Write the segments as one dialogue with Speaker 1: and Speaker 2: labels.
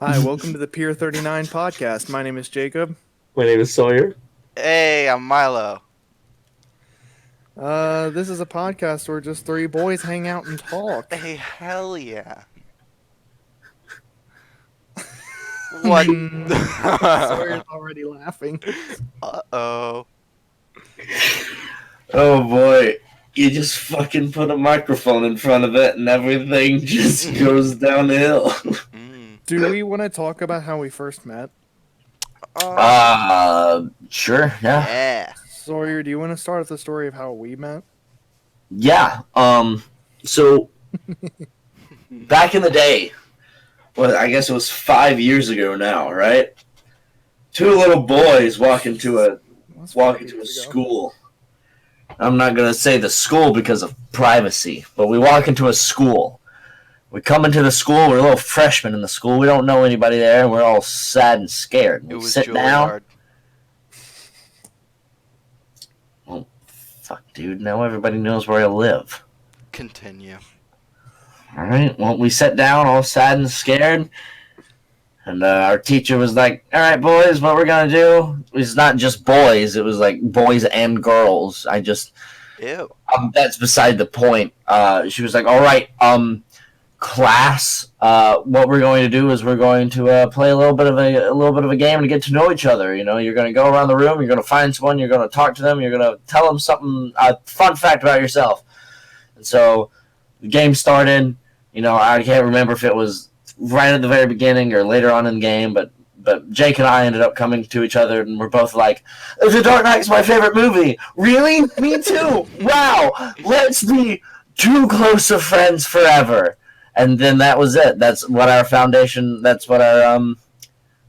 Speaker 1: Hi, welcome to the Pier39 podcast. My name is Jacob.
Speaker 2: My name is Sawyer.
Speaker 3: Hey, I'm Milo.
Speaker 1: This is a podcast where just three boys hang out and talk.
Speaker 3: Hey, hell yeah. What?
Speaker 1: Sawyer's already laughing.
Speaker 3: Uh-oh.
Speaker 2: Oh boy, you just fucking put a microphone in front of it and everything just goes downhill.
Speaker 1: Do we want to talk about how we first met?
Speaker 2: Sure, yeah.
Speaker 3: Yeah.
Speaker 1: Sawyer, do you want to start with the story of how we met?
Speaker 2: Yeah, so, back in the day, well, I guess it was 5 years ago now, right? Two little boys walk into a school. I'm not going to say the school because of privacy, but we walk into a school. We come into the school, we're little freshmen in the school, we don't know anybody there, and we're all sad and scared.
Speaker 3: It
Speaker 2: We
Speaker 3: was
Speaker 2: sit down.
Speaker 3: Juilliard.
Speaker 2: Oh, fuck, dude, now everybody knows where I live.
Speaker 3: Continue.
Speaker 2: Alright, well, we sat down all sad and scared, and our teacher was like, alright, boys, what we're gonna do, it's not just boys, it was like boys and girls.
Speaker 3: Ew.
Speaker 2: That's beside the point. She was like, alright, class, what we're going to do is we're going to play a little bit of a game to get to know each other. You know, you're going to go around the room, you're going to find someone, you're going to talk to them, you're going to tell them something, a fun fact about yourself. And so the game started. You know, I can't remember if it was right at the very beginning or later on in the game, but Jake and I ended up coming to each other, and we're both like, The Dark Knight's my favorite movie. Really? Me too. Wow. Let's be too close of friends forever. And then that was it. That's what our foundation. That's what our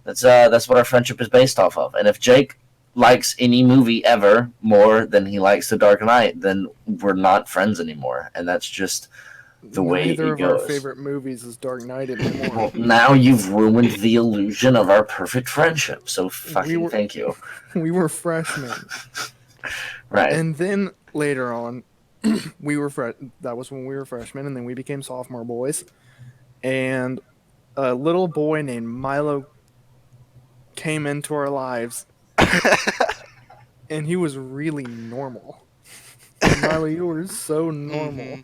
Speaker 2: that's what our friendship is based off of. And if Jake likes any movie ever more than he likes The Dark Knight, then we're not friends anymore. And that's just the way it
Speaker 1: Neither of
Speaker 2: goes.
Speaker 1: our favorite movies is Dark Knight anymore.
Speaker 2: Well, now you've ruined the illusion of our perfect friendship. So fucking thank you.
Speaker 1: We were freshmen.
Speaker 2: Right.
Speaker 1: And then later on, that was when we were freshmen, and then we became sophomore boys. And a little boy named Milo came into our lives, and he was really normal. Milo, you were so normal.
Speaker 3: Mhm.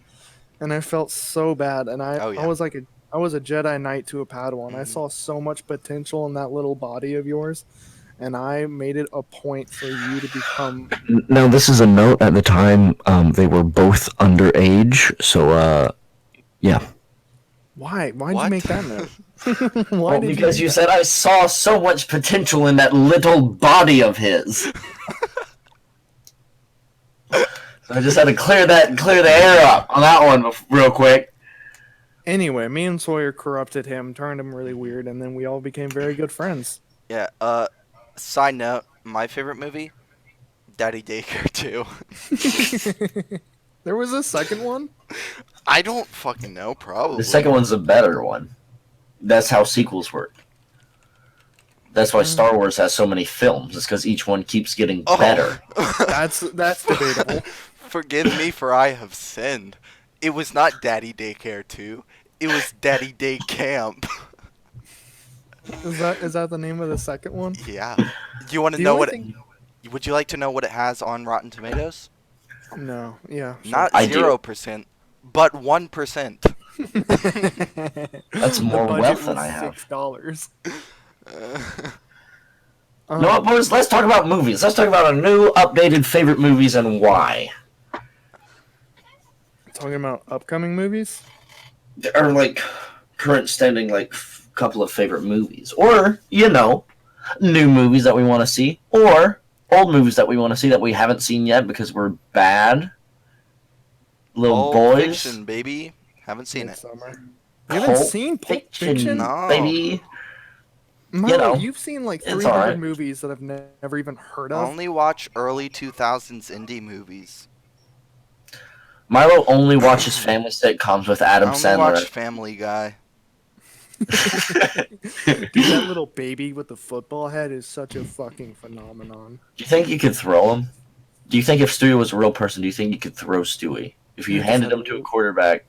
Speaker 1: And I felt so bad, and I was like I was a Jedi Knight to a Padawan. I saw so much potential in that little body of yours, and I made it a point for you to become.
Speaker 4: Now, this is a note. At the time, they were both underage, so, yeah.
Speaker 1: Why? Why'd
Speaker 3: What?
Speaker 1: you make that note?
Speaker 2: Well,
Speaker 1: did
Speaker 2: because
Speaker 1: do
Speaker 2: you
Speaker 1: that?
Speaker 2: said I saw so much potential in that little body of his. So I just had to clear the air up on that one real quick.
Speaker 1: Anyway, me and Sawyer corrupted him, turned him really weird, and then we all became very good friends.
Speaker 3: Yeah, side note, my favorite movie? Daddy Daycare 2.
Speaker 1: There was a second one?
Speaker 3: I don't fucking know, probably.
Speaker 2: The second one's a better one. That's how sequels work. That's why Star Wars has so many films. It's because each one keeps getting better.
Speaker 1: That's debatable.
Speaker 3: Forgive me for I have sinned. It was not Daddy Daycare 2. It was Daddy Day Camp.
Speaker 1: Is that the name of the second one?
Speaker 3: Yeah. Do you want to
Speaker 1: The
Speaker 3: know
Speaker 1: only
Speaker 3: what?
Speaker 1: thing-
Speaker 3: Would you like to know what it has on Rotten Tomatoes?
Speaker 1: No. Yeah. Sure.
Speaker 3: Not
Speaker 2: I do.
Speaker 3: 0%, but 1%.
Speaker 2: That's more
Speaker 1: The budget
Speaker 2: wealth than
Speaker 1: was
Speaker 2: I have.
Speaker 1: $6.
Speaker 2: You know what, boys? Let's talk about movies. Let's talk about our new, updated favorite movies and why.
Speaker 1: Talking about upcoming movies?
Speaker 2: Or, like, current standing, like, couple of favorite movies. Or, you know, new movies that we want to see. Or old movies that we want to see that we haven't seen yet because we're bad. Little
Speaker 3: Pulp
Speaker 2: boys.
Speaker 3: Fiction, baby. Haven't seen it.
Speaker 1: Midsummer. You haven't
Speaker 2: Pulp
Speaker 1: seen Pulp Fiction?
Speaker 3: No.
Speaker 2: baby.
Speaker 1: Milo,
Speaker 2: know,
Speaker 1: you've seen like
Speaker 2: it's
Speaker 1: 300
Speaker 2: alright.
Speaker 1: movies that I've never even heard
Speaker 3: I
Speaker 1: of.
Speaker 3: only watch early 2000s indie movies.
Speaker 2: Milo only watches family sitcoms with
Speaker 3: I
Speaker 2: Adam
Speaker 3: only
Speaker 2: Sandler.
Speaker 3: watch Family Guy.
Speaker 1: Dude, that little baby with the football head is such a fucking phenomenon.
Speaker 2: Do you think you could throw him? Do you think if Stewie was a real person, do you think you could throw Stewie? If you
Speaker 1: Yes,
Speaker 2: handed
Speaker 1: I
Speaker 2: him to a
Speaker 1: would.
Speaker 2: quarterback,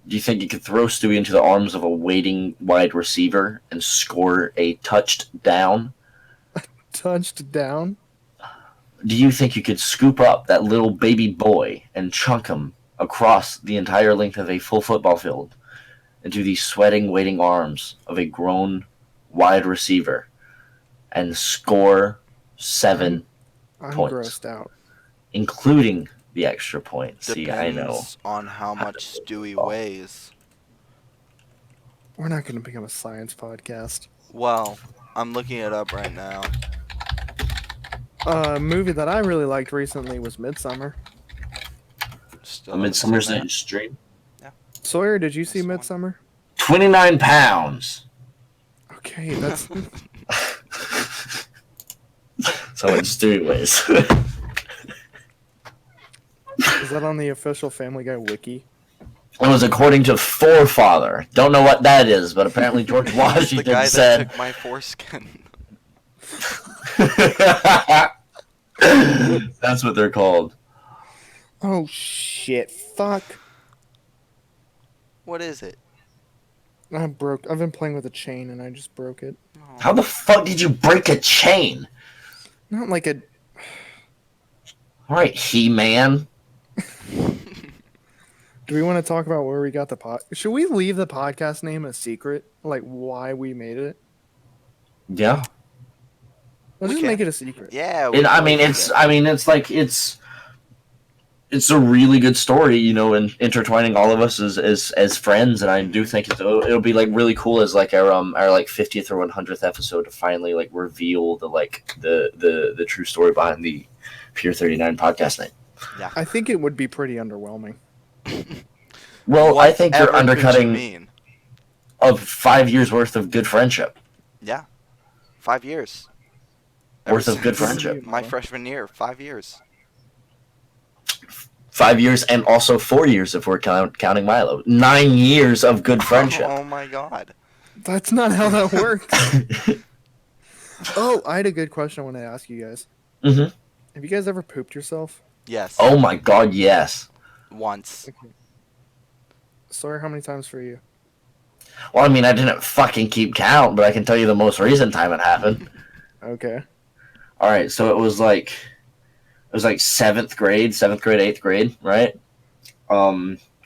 Speaker 2: Do you think you could throw Stewie into the arms of a waiting wide receiver and score a touchdown?
Speaker 1: Touchdown?
Speaker 2: Do you think you could scoop up that little baby boy and chunk him across the entire length of a full football field into the sweating, waiting arms of a grown wide receiver and score 7
Speaker 1: I'm
Speaker 2: points,
Speaker 1: grossed out.
Speaker 2: including the extra point? See, I know.
Speaker 3: Depends on how much Stewie weighs.
Speaker 1: We're not going to become a science podcast.
Speaker 3: Well, I'm looking it up right now.
Speaker 1: A movie that I really liked recently was Midsummer.
Speaker 3: Still
Speaker 2: A
Speaker 3: haven't
Speaker 2: Midsummer's
Speaker 3: seen that.
Speaker 2: Night's Dream.
Speaker 1: Sawyer, did you see
Speaker 3: This one.
Speaker 1: Midsummer?
Speaker 2: 29 pounds.
Speaker 1: Okay, that's
Speaker 2: So much Stewie weighs.
Speaker 1: is that on the official Family Guy wiki?
Speaker 2: It was according to Forefather. Don't know what that is, but apparently George
Speaker 3: It's the
Speaker 2: Washington
Speaker 3: guy that
Speaker 2: said.
Speaker 3: took my foreskin.
Speaker 2: That's what they're called.
Speaker 1: Oh shit! Fuck!
Speaker 3: What is it?
Speaker 1: I broke. I've been playing with a chain and I just broke it.
Speaker 3: Oh.
Speaker 2: How the fuck did you break a chain?
Speaker 1: Not like a.
Speaker 2: All right, He-Man.
Speaker 1: Do we want to talk about where we got the pod? Should we leave the podcast name a secret? Like why we made it?
Speaker 2: Yeah.
Speaker 1: Let's
Speaker 3: We
Speaker 1: just
Speaker 3: can.
Speaker 1: make it a secret.
Speaker 3: Yeah.
Speaker 2: It's a really good story, you know, and intertwining all of us as friends, and I do think it'll be like really cool as like our like 50th or 100th episode to finally like reveal the true story behind the Pier39 podcast name.
Speaker 1: I think it would be pretty underwhelming.
Speaker 2: Well, I think you're
Speaker 3: Whatever could you
Speaker 2: undercutting
Speaker 3: mean?
Speaker 2: of 5 years worth of good friendship.
Speaker 3: Yeah. 5 years.
Speaker 2: Worth
Speaker 3: Ever
Speaker 2: of good
Speaker 3: since
Speaker 2: friendship.
Speaker 3: My freshman year, 5 years.
Speaker 2: 5 years and also 4 years if we're counting Milo. 9 years of good friendship.
Speaker 3: Oh my god.
Speaker 1: That's not how that works. Oh, I had a good question I want to ask you guys.
Speaker 2: Mhm.
Speaker 1: Have you guys ever pooped yourself?
Speaker 3: Yes.
Speaker 2: Oh my god, yes.
Speaker 3: Once.
Speaker 1: Sawyer, how many times for you?
Speaker 2: Well, I mean, I didn't fucking keep count, but I can tell you the most recent time it happened.
Speaker 1: Okay.
Speaker 2: All right, so it was like 7th grade, 8th grade, right?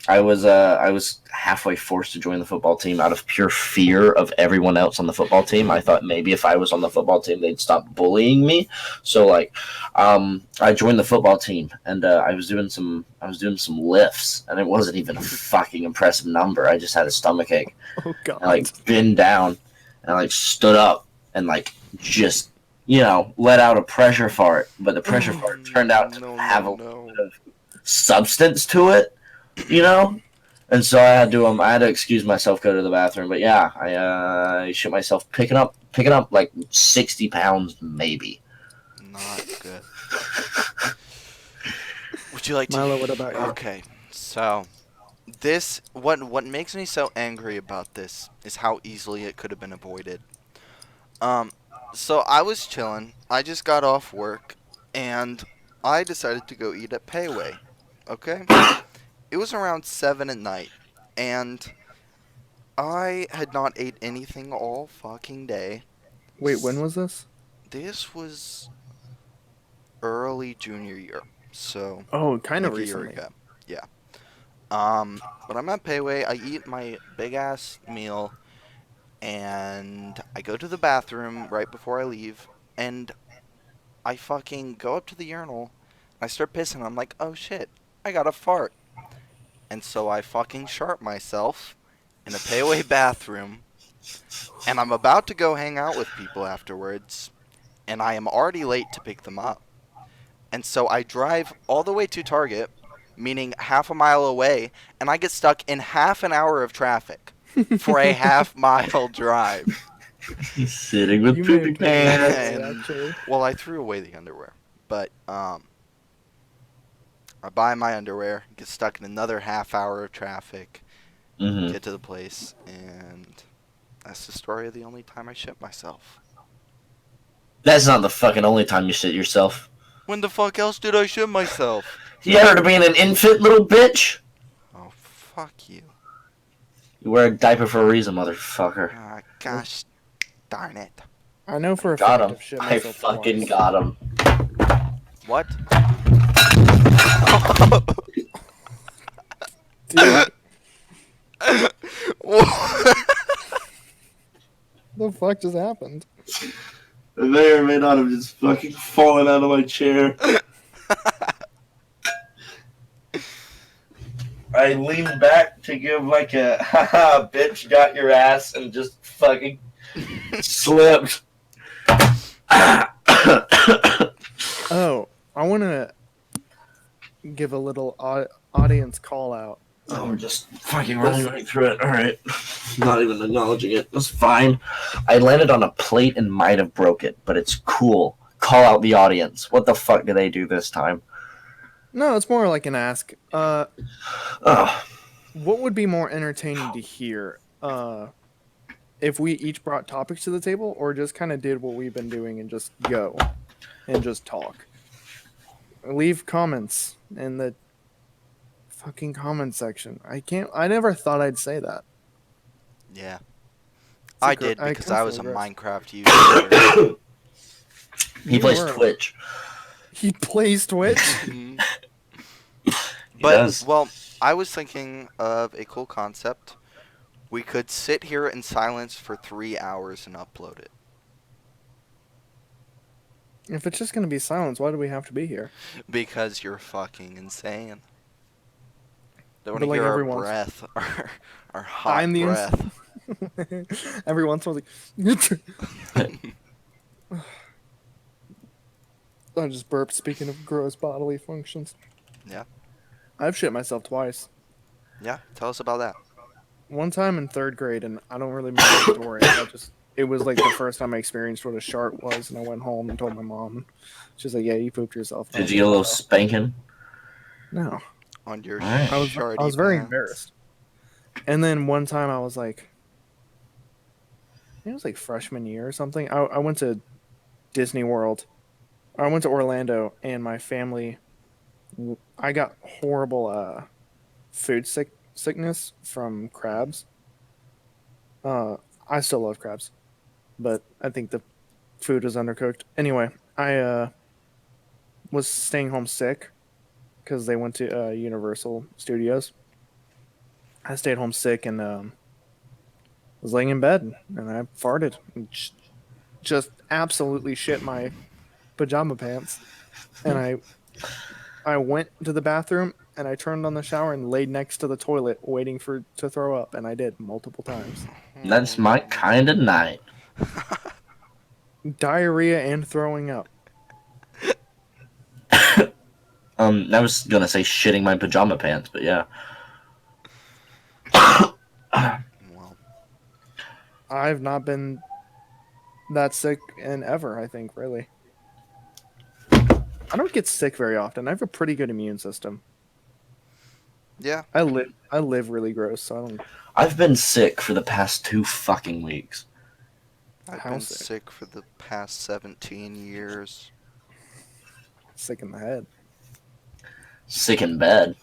Speaker 2: I was halfway forced to join the football team out of pure fear of everyone else on the football team. I thought maybe if I was on the football team, they'd stop bullying me. So like, I joined the football team, and I was doing some lifts, and it wasn't even a fucking impressive number. I just had a stomach ache.
Speaker 1: Oh god.
Speaker 2: I like bent down and like stood up and like just let out a pressure fart, but the pressure fart turned out to have a little bit of substance to it, and so I had to excuse myself, go to the bathroom. But yeah, I shit myself picking up like 60 pounds maybe.
Speaker 3: Not good. Would you like to?
Speaker 1: Milo, what about you?
Speaker 3: Okay, so this what makes me so angry about this is how easily it could have been avoided. So I was chilling. I just got off work, and I decided to go eat at Payway. Okay, it was around 7 at night, and I had not ate anything all fucking day.
Speaker 1: Wait, when was this?
Speaker 3: This was early junior year, so
Speaker 1: Oh, kind of
Speaker 3: like a year
Speaker 1: recently.
Speaker 3: ago. Yeah. But I'm at Payway. I eat my big ass meal, and I go to the bathroom right before I leave, and I fucking go up to the urinal. I start pissing. I'm like, oh shit, I got a fart, and so I fucking shart myself in a Payway bathroom, and I'm about to go hang out with people afterwards, and I am already late to pick them up. And so I drive all the way to Target, meaning half a mile away, and I get stuck in half an hour of traffic for a half-mile drive.
Speaker 2: Sitting with
Speaker 1: You
Speaker 2: poopy
Speaker 1: may have
Speaker 2: pants.
Speaker 1: paid for it, actually.
Speaker 3: Well, I threw away the underwear, but I buy my underwear, get stuck in another half hour of traffic,
Speaker 2: Mhm.
Speaker 3: get to the place, and that's the story of the only time I shit myself.
Speaker 2: That's not the fucking only time you shit yourself.
Speaker 3: When the fuck else did I shit myself?
Speaker 2: You ever being an infant, little bitch?
Speaker 3: Oh, fuck you.
Speaker 2: You wear a diaper for a reason, motherfucker.
Speaker 3: Ah, gosh darn it.
Speaker 1: I know for a
Speaker 2: Got
Speaker 1: fact
Speaker 2: him.
Speaker 1: I've shit
Speaker 2: I
Speaker 1: myself
Speaker 2: fucking
Speaker 1: twice.
Speaker 2: got him.
Speaker 3: What?
Speaker 1: Dude,
Speaker 3: What?
Speaker 1: the fuck just happened?
Speaker 2: I may or may not have just fucking fallen out of my chair. I leaned back to give like a haha bitch got your ass and just fucking slipped.
Speaker 1: Oh, I want to give a little audience call out.
Speaker 2: I'm just fucking running right through it. Alright. Not even acknowledging it. That's fine. I landed on a plate and might have broke it, but it's cool. Call out the audience. What the fuck did they do this time?
Speaker 1: No, it's more like an ask.
Speaker 2: Ugh.
Speaker 1: What would be more entertaining to hear? If we each brought topics to the table, or just kind of did what we've been doing and just go and just talk. Leave comments in the fucking comment section. I never thought I'd say that.
Speaker 3: Yeah.
Speaker 1: It's a
Speaker 3: I
Speaker 1: gr-
Speaker 3: did
Speaker 1: I
Speaker 3: because I was a
Speaker 1: constantly
Speaker 3: Minecraft YouTuber.
Speaker 2: He
Speaker 1: You
Speaker 2: plays
Speaker 1: were.
Speaker 2: Twitch.
Speaker 1: He plays Twitch.
Speaker 3: Mhm.
Speaker 2: He
Speaker 3: But,
Speaker 2: does.
Speaker 3: well, I was thinking of a cool concept. We could sit here in silence for 3 hours and upload it.
Speaker 1: If it's just gonna be silence, why do we have to be here?
Speaker 3: Because you're fucking insane. Don't want
Speaker 1: But
Speaker 3: to
Speaker 1: like
Speaker 3: hear our
Speaker 1: everyone's-
Speaker 3: breath. Our hot
Speaker 1: I'm the
Speaker 3: breath.
Speaker 1: Every once in a while, I just burped. Speaking of gross bodily functions.
Speaker 3: Yeah.
Speaker 1: I've shit myself twice.
Speaker 3: Yeah, tell us about that.
Speaker 1: One time in 3rd grade, and I don't really remember the story. It was like the first time I experienced what a shart was, and I went home and told my mom. She's like, "Yeah, you pooped yourself."
Speaker 2: Did you get a little spanking?
Speaker 1: No,
Speaker 3: On your
Speaker 2: Alright.
Speaker 1: I was
Speaker 3: shardy
Speaker 1: very
Speaker 3: pants.
Speaker 1: embarrassed. And then one time I was like, it was like freshman year or something. I went to Disney World. I went to Orlando, and my family, I got horrible food sickness from crabs. I still love crabs, but I think the food was undercooked. Anyway, I was staying home sick because they went to Universal Studios. I stayed home sick and was laying in bed, and I farted. And just absolutely shit my pajama pants. And I went to the bathroom, and I turned on the shower and laid next to the toilet waiting to throw up, and I did multiple times.
Speaker 2: That's my kind of night.
Speaker 1: Diarrhea and throwing up.
Speaker 2: I was gonna say shitting my pajama pants, but yeah.
Speaker 3: Well,
Speaker 1: I've not been that sick in ever, I think, really. I don't get sick very often. I have a pretty good immune system.
Speaker 3: yeah.
Speaker 1: I live really gross, so I don't.
Speaker 2: I've been sick for the past 2 fucking weeks.
Speaker 3: I've
Speaker 1: How
Speaker 3: been
Speaker 1: sick?
Speaker 3: sick for the past 17 years.
Speaker 1: Sick in the head.
Speaker 2: Sick in bed.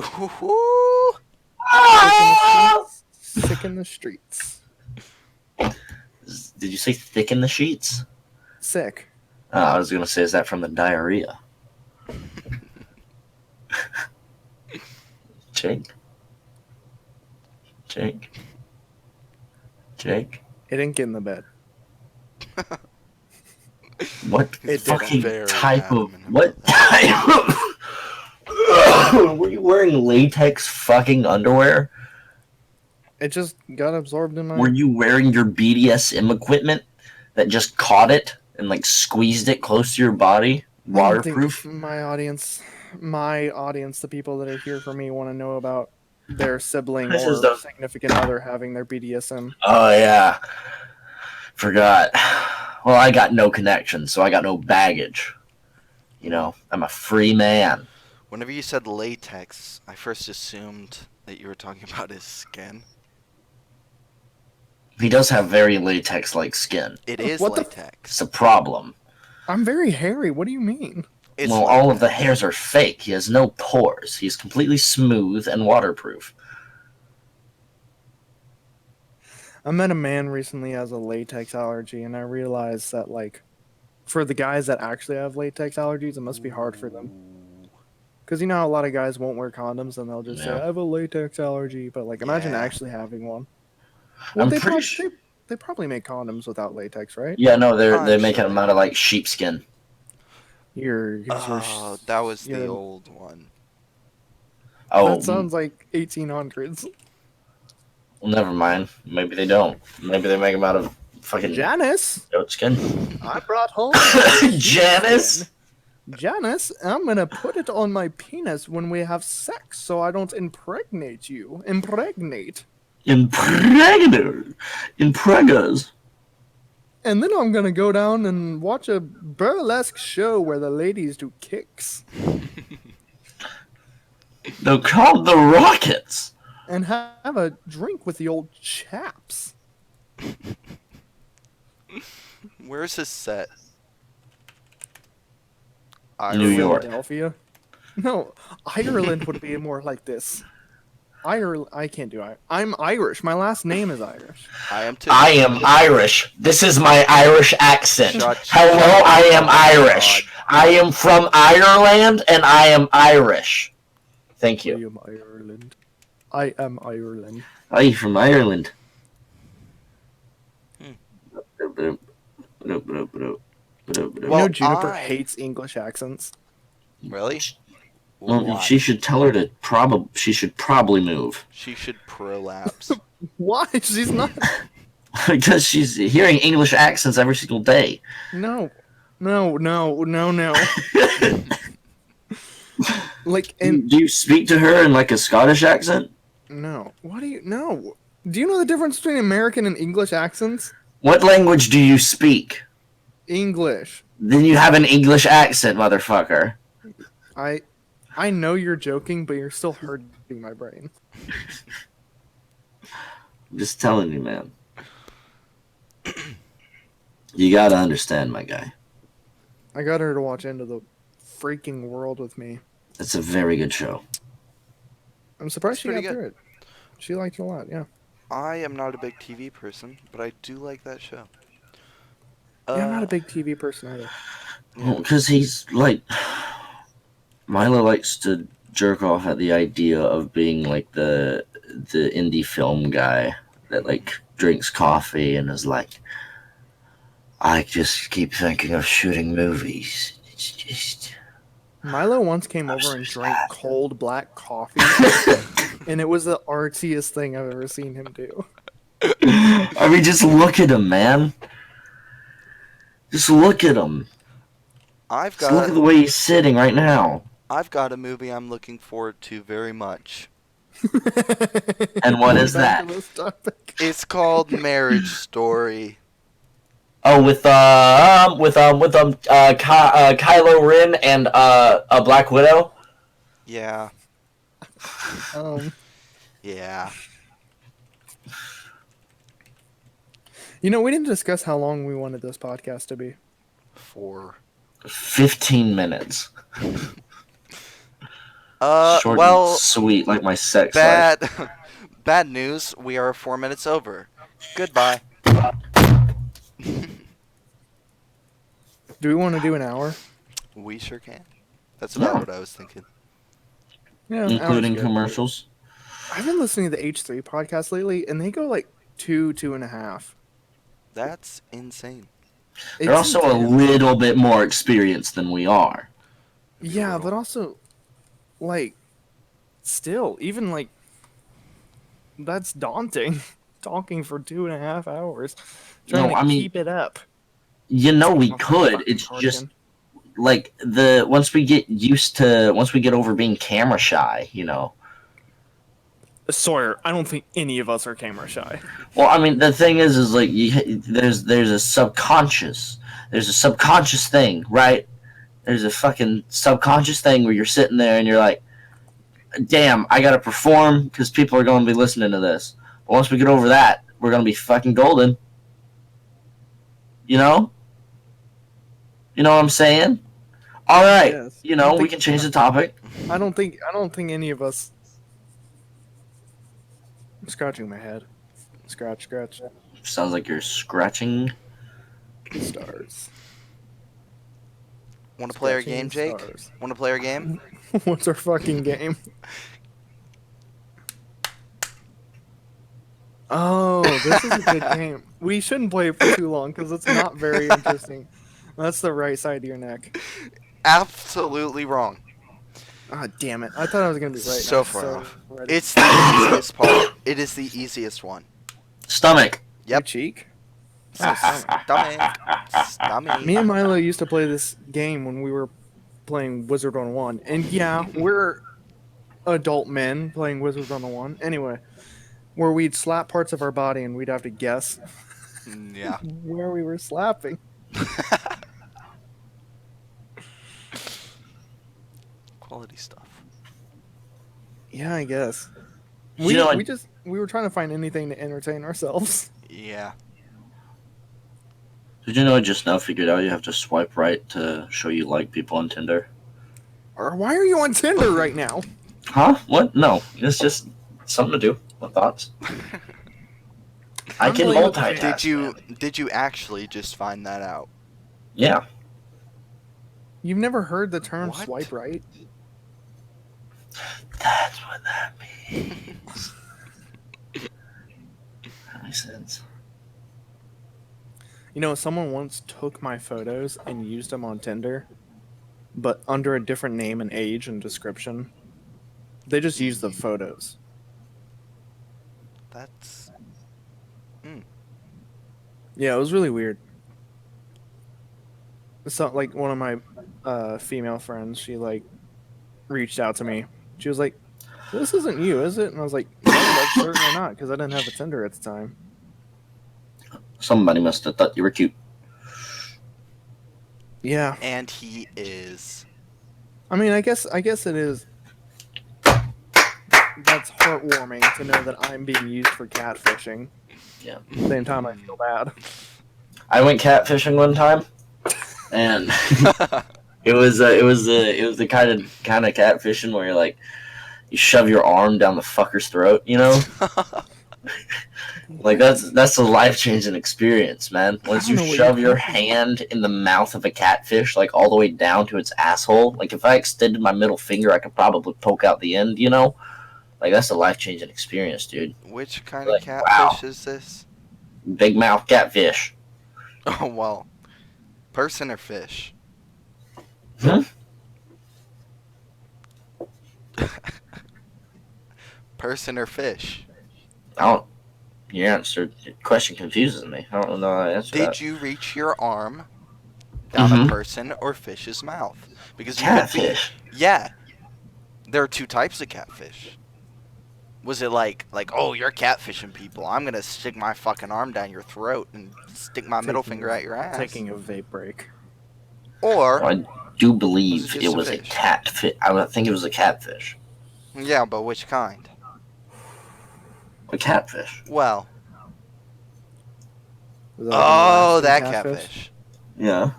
Speaker 3: Ooh,
Speaker 1: Sick in the streets.
Speaker 2: Did you say thick in the sheets?
Speaker 1: Sick.
Speaker 2: Oh, I was gonna say, is that from the diarrhea? Jake? Jake? Jake?
Speaker 1: It didn't get in the bed.
Speaker 2: What
Speaker 1: It
Speaker 2: fucking
Speaker 3: very
Speaker 2: type of...
Speaker 3: adamant
Speaker 2: What
Speaker 3: about that.
Speaker 2: type of... Were you wearing latex fucking underwear?
Speaker 1: It just got absorbed in my.
Speaker 2: Were you wearing your BDSM equipment that just caught it and like squeezed it close to your body?
Speaker 1: I don't think
Speaker 2: Waterproof?
Speaker 1: my audience, the people that are here for me, want to know about their sibling
Speaker 2: This is
Speaker 1: or
Speaker 2: the-
Speaker 1: significant other having their BDSM.
Speaker 2: Oh yeah. Forgot. Well, I got no connection, so I got no baggage. You know, I'm a free man.
Speaker 3: Whenever you said latex, I first assumed that you were talking about his skin.
Speaker 2: He does have very latex-like skin.
Speaker 3: It is
Speaker 1: What the f-
Speaker 3: latex.
Speaker 2: It's a problem.
Speaker 1: I'm very hairy. What do you mean?
Speaker 3: It's
Speaker 2: Well, all of the
Speaker 3: latex.
Speaker 2: hairs are fake. He has no pores. He's completely smooth and waterproof.
Speaker 1: I met a man recently who has a latex allergy, and I realized that, like, for the guys that actually have latex allergies, it must be hard for them. Because you know how a lot of guys won't wear condoms and they'll just say,
Speaker 2: Yeah.
Speaker 1: I have a latex allergy. But, like, imagine
Speaker 3: Yeah.
Speaker 1: actually having one. Well,
Speaker 2: I'm
Speaker 1: they,
Speaker 2: pretty
Speaker 1: prob-
Speaker 2: sure.
Speaker 1: they probably make condoms without latex, right?
Speaker 2: Yeah, no, they
Speaker 3: I'm
Speaker 2: make
Speaker 3: sure
Speaker 2: them
Speaker 3: they
Speaker 2: out of like sheepskin.
Speaker 3: Oh, that was the
Speaker 1: you're-
Speaker 3: old one.
Speaker 2: Oh,
Speaker 1: That sounds like 1800s.
Speaker 2: well, never mind. Maybe they don't. Maybe they make them out of fucking
Speaker 1: Janice,
Speaker 2: goat skin.
Speaker 1: I brought home
Speaker 2: Janice.
Speaker 1: Janice, I'm gonna put it on my penis when we have sex so I don't impregnate you. Impregnate.
Speaker 2: Impregas.
Speaker 1: And then I'm gonna go down and watch a burlesque show where the ladies do kicks.
Speaker 2: They're called the Rockets.
Speaker 1: And have a drink with the old chaps.
Speaker 3: Where's his set?
Speaker 2: New York.
Speaker 1: Philadelphia. No, Ireland would be more like this. I can't do it. I'm Irish. My last name is Irish.
Speaker 3: I am too.
Speaker 2: I am Irish. This is my Irish accent.
Speaker 3: Shut-
Speaker 2: Hello, I am Irish. I am from Ireland and I am Irish. Thank
Speaker 1: I
Speaker 2: you.
Speaker 1: am Ireland. I am Ireland.
Speaker 2: Are you from Ireland?
Speaker 1: You
Speaker 3: Well,
Speaker 1: know Juniper
Speaker 3: I-
Speaker 1: hates English accents.
Speaker 3: Really?
Speaker 2: Well,
Speaker 3: Why?
Speaker 2: she should tell her to she should probably move.
Speaker 3: She should prolapse.
Speaker 1: Why? She's not.
Speaker 2: Because she's hearing English accents every single day.
Speaker 1: No. Like, and
Speaker 2: Do you speak to her in like a Scottish accent?
Speaker 1: no. What do you know? Do you know the difference between American and English accents?
Speaker 2: What language do you speak?
Speaker 1: English.
Speaker 2: Then you have an English accent, motherfucker.
Speaker 1: I know you're joking, but you're still hurting my brain.
Speaker 2: I'm just telling you, man. You gotta understand, my guy.
Speaker 1: I got her to watch Into the Freaking World with me.
Speaker 2: It's a very good show.
Speaker 1: I'm surprised
Speaker 3: It's
Speaker 1: she got
Speaker 3: pretty good.
Speaker 1: through it. She liked it a lot, yeah.
Speaker 3: I am not a big TV person, but I do like that show.
Speaker 1: Yeah, I'm not a big TV person either.
Speaker 2: Well, because he's like... Milo likes to jerk off at the idea of being like the indie film guy that like drinks coffee and is like, I just keep thinking of shooting movies. It's just...
Speaker 1: Milo once came over and drank cold black coffee, and it was the artsiest thing I've ever seen him do.
Speaker 2: I mean, just look at him, man. Just look at him.
Speaker 3: I've
Speaker 2: Just look at
Speaker 3: got
Speaker 2: the way he's sitting right now.
Speaker 3: a movie I'm looking forward to very much.
Speaker 2: And what is
Speaker 1: Back to
Speaker 2: that?
Speaker 1: this topic.
Speaker 3: It's called Marriage Story.
Speaker 2: Oh, with Kylo Ren and a Black Widow.
Speaker 3: Yeah. Yeah.
Speaker 1: You know, we didn't discuss how long we wanted this podcast to be.
Speaker 2: 15 minutes. Short
Speaker 3: Well,
Speaker 2: and sweet, like my sex life.
Speaker 3: bad news. We are 4 minutes over. Goodbye.
Speaker 1: Do we want to do an hour?
Speaker 3: We sure can. That's about
Speaker 2: Yeah.
Speaker 3: what I was thinking.
Speaker 1: Yeah, an hour's
Speaker 2: Including
Speaker 1: good.
Speaker 2: commercials.
Speaker 1: I've been listening to the H3 podcast lately, and they go like 2.5.
Speaker 3: That's insane.
Speaker 2: They're also a little bit more experienced than we are.
Speaker 1: Yeah, but also, like, still, even like, that's daunting. Talking for 2.5 hours, trying
Speaker 2: No,
Speaker 1: to
Speaker 2: I mean-
Speaker 1: keep it up.
Speaker 2: You know we
Speaker 1: Oh,
Speaker 2: could.
Speaker 1: fucking
Speaker 2: It's
Speaker 1: cardigan.
Speaker 2: just like once we get over being camera shy, you know.
Speaker 1: Sawyer, I don't think any of us are camera shy.
Speaker 2: Well, I mean, the thing is like there's a subconscious thing, right? There's a fucking subconscious thing where you're sitting there and you're like, damn, I gotta perform because people are going to be listening to this. But once we get over that, we're gonna be fucking golden. You know? You know what I'm saying? All right.
Speaker 1: Yes.
Speaker 2: You know, we can change the topic.
Speaker 1: I don't think any of us. I'm scratching my head. Scratch, scratch.
Speaker 2: Sounds like you're scratching.
Speaker 1: Stars.
Speaker 3: Want to play our
Speaker 1: Scratching
Speaker 3: game, Jake?
Speaker 1: stars.
Speaker 3: Want to play our game?
Speaker 1: What's our fucking game? Oh, this is a good game. We shouldn't play it for too long because it's not very interesting. That's the right side of your neck.
Speaker 3: Absolutely wrong.
Speaker 1: Ah, damn it. I thought I was going to be right.
Speaker 3: So
Speaker 1: I'm
Speaker 3: far off.
Speaker 1: ready.
Speaker 3: It's the easiest part. It is the easiest one.
Speaker 2: Stomach.
Speaker 1: Your
Speaker 3: Yep.
Speaker 1: cheek?
Speaker 3: Stomach.
Speaker 1: Me and Milo used to play this game when we were playing Wizard 101. And yeah, we're adult men playing Wizard 101. Anyway, where we'd slap parts of our body and we'd have to guess
Speaker 3: Yeah.
Speaker 1: where we were slapping.
Speaker 3: Quality stuff.
Speaker 1: Yeah, I guess.
Speaker 2: You know,
Speaker 1: We were trying to find anything to entertain ourselves.
Speaker 3: Yeah.
Speaker 2: Did you know I just now figured out you have to swipe right to show you like people on Tinder?
Speaker 1: Or why are you on Tinder right now?
Speaker 2: Huh? What? No. It's just something to do. What thoughts? I can
Speaker 1: playing with-
Speaker 2: multitask.
Speaker 3: Did you actually just find that out?
Speaker 2: Yeah.
Speaker 1: You've never heard the term
Speaker 3: What?
Speaker 1: swipe right?
Speaker 2: That's what that means. That makes sense.
Speaker 1: You know, someone once took my photos and used them on Tinder, but under a different name and age and description. They just used the photos.
Speaker 3: That's
Speaker 1: Yeah, it was really weird. So, like, one of my female friends, she, like, reached out to me. She was like, this isn't you, is it? And I was like, no, that's certainly not, because I didn't have a Tinder at the time.
Speaker 2: Somebody must have thought you were cute.
Speaker 1: Yeah.
Speaker 3: and he is.
Speaker 1: I mean, I guess it is. That's heartwarming to know that I'm being used for catfishing.
Speaker 2: Yeah.
Speaker 1: At the same time, I feel bad.
Speaker 2: I went catfishing one time, and it was the kind of catfishing where you're like, you shove your arm down the fucker's throat, you know? Like that's a life-changing experience, man. Once you
Speaker 1: know what
Speaker 2: shove
Speaker 1: you're
Speaker 2: your
Speaker 1: thinking.
Speaker 2: hand in the mouth of a catfish, like all the way down to its asshole. Like if I extended my middle finger, I could probably poke out the end, you know? Like that's a life-changing experience, dude.
Speaker 3: Which kind
Speaker 2: Like,
Speaker 3: of catfish is this?
Speaker 2: Big mouth catfish.
Speaker 3: Oh well. Person or fish?
Speaker 2: Hmm?
Speaker 3: Person or fish?
Speaker 2: I don't. Your question confuses me. I don't know how to answer that.
Speaker 3: Did you reach your arm down
Speaker 2: Mhm.
Speaker 3: a person or fish's mouth? Because you could be.
Speaker 2: Catfish.
Speaker 3: Yeah. There are two types of catfish. Was it like, oh, you're catfishing people. I'm gonna stick my fucking arm down your throat and stick my middle finger at your ass.
Speaker 1: Taking a vape break.
Speaker 3: Or,
Speaker 2: I do believe
Speaker 3: Was it
Speaker 2: it
Speaker 3: just a
Speaker 2: was a
Speaker 3: fish?
Speaker 2: catfish. I would think it was a catfish.
Speaker 3: yeah, but which kind?
Speaker 2: A catfish.
Speaker 3: Well,
Speaker 1: Was like an
Speaker 3: oh,
Speaker 1: Alaskan
Speaker 3: that catfish.
Speaker 2: Yeah.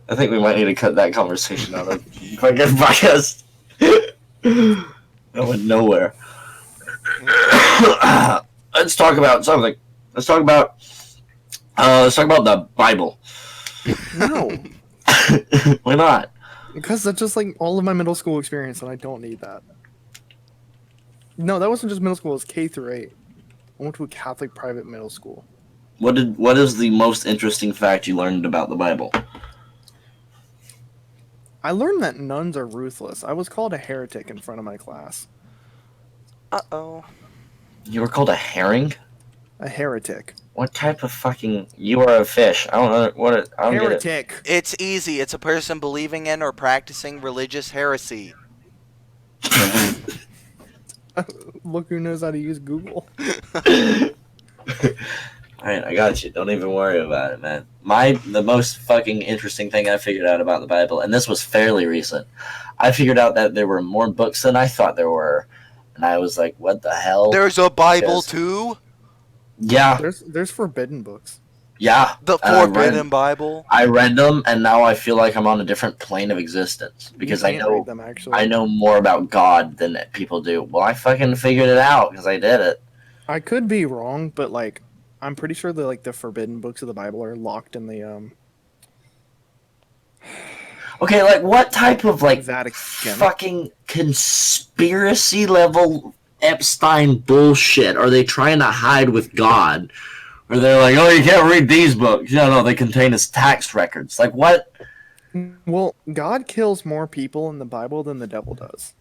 Speaker 2: I think we might need to cut that conversation out of fucking podcast. That went nowhere. Let's talk about something. Let's talk about the Bible.
Speaker 1: No,
Speaker 2: Why not?
Speaker 1: because that's just like all of my middle school experience, and I don't need that. No, that wasn't just middle school. It was K through 8. I went to a Catholic private middle school.
Speaker 2: What is the most interesting fact you learned about the Bible?
Speaker 1: I learned that nuns are ruthless. I was called a heretic in front of my class.
Speaker 3: Uh-oh.
Speaker 2: You were called a herring?
Speaker 1: A heretic.
Speaker 2: What type of fucking... You are a fish. I don't know what... I don't get it.
Speaker 1: Heretic.
Speaker 3: It's easy. It's a person believing in or practicing religious heresy.
Speaker 1: Look who knows how to use Google.
Speaker 2: Alright, I got you. Don't even worry about it, man. The most fucking interesting thing I figured out about the Bible, and this was fairly recent, I figured out that there were more books than I thought there were. And I was like, what the hell?
Speaker 3: There's a Bible
Speaker 2: Yes.
Speaker 3: too?
Speaker 2: Yeah,
Speaker 1: There's forbidden books.
Speaker 2: yeah.
Speaker 3: The
Speaker 2: And I
Speaker 3: Forbidden Bible?
Speaker 2: I read them, and now I feel like I'm on a different plane of existence. Because
Speaker 1: You
Speaker 2: I
Speaker 1: can't
Speaker 2: know
Speaker 1: read them, actually.
Speaker 2: I know more about God than people do. Well, I fucking figured it out, because I did it.
Speaker 1: I could be wrong, but like I'm pretty sure the forbidden books of the Bible are locked in the
Speaker 2: Okay, like what type of like
Speaker 1: Vatican.
Speaker 2: fucking conspiracy level Epstein bullshit are they trying to hide with God? Or they're like, oh, you can't read these books. No, they contain his tax records. Like what?
Speaker 1: Well, God kills more people in the Bible than the devil does.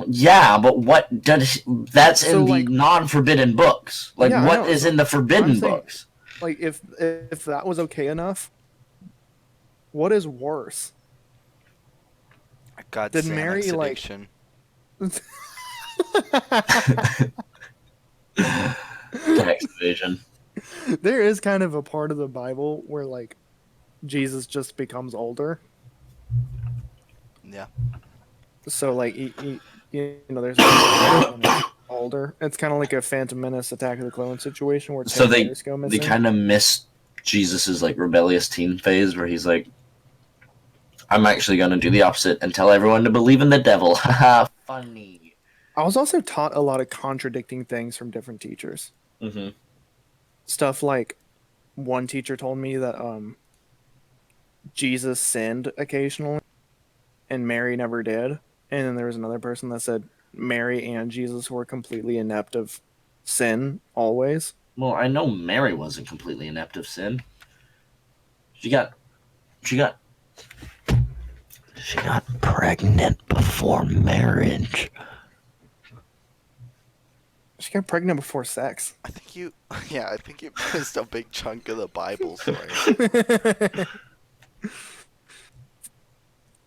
Speaker 2: Yeah, but what does that's
Speaker 1: So,
Speaker 2: in the
Speaker 1: like-
Speaker 2: non-forbidden books? Like
Speaker 1: Yeah, I
Speaker 2: what
Speaker 1: know.
Speaker 2: is
Speaker 1: So
Speaker 2: in the forbidden
Speaker 1: I'm saying-
Speaker 2: books?
Speaker 1: Like if that was okay enough, what is worse?
Speaker 3: God's
Speaker 1: Did
Speaker 3: Xanax
Speaker 1: Mary, like-
Speaker 3: addiction.
Speaker 2: Tax evasion.
Speaker 1: There is kind of a part of the Bible where like Jesus just becomes older.
Speaker 3: Yeah.
Speaker 1: So like there's older. It's kind of like a Phantom Menace Attack of the Clones situation where
Speaker 2: So
Speaker 1: 10
Speaker 2: they
Speaker 1: years go missing.
Speaker 2: kind of miss Jesus's like rebellious teen phase where he's like, I'm actually gonna do the opposite and tell everyone to believe in the devil. Haha, funny.
Speaker 1: I was also taught a lot of contradicting things from different teachers.
Speaker 2: Mm-hmm.
Speaker 1: Stuff like one teacher told me that Jesus sinned occasionally and Mary never did. And then there was another person that said Mary and Jesus were completely inept of sin always.
Speaker 2: Well, I know Mary wasn't completely inept of sin. She got pregnant before marriage.
Speaker 1: She got pregnant before sex.
Speaker 3: I think you missed a big chunk of the Bible story.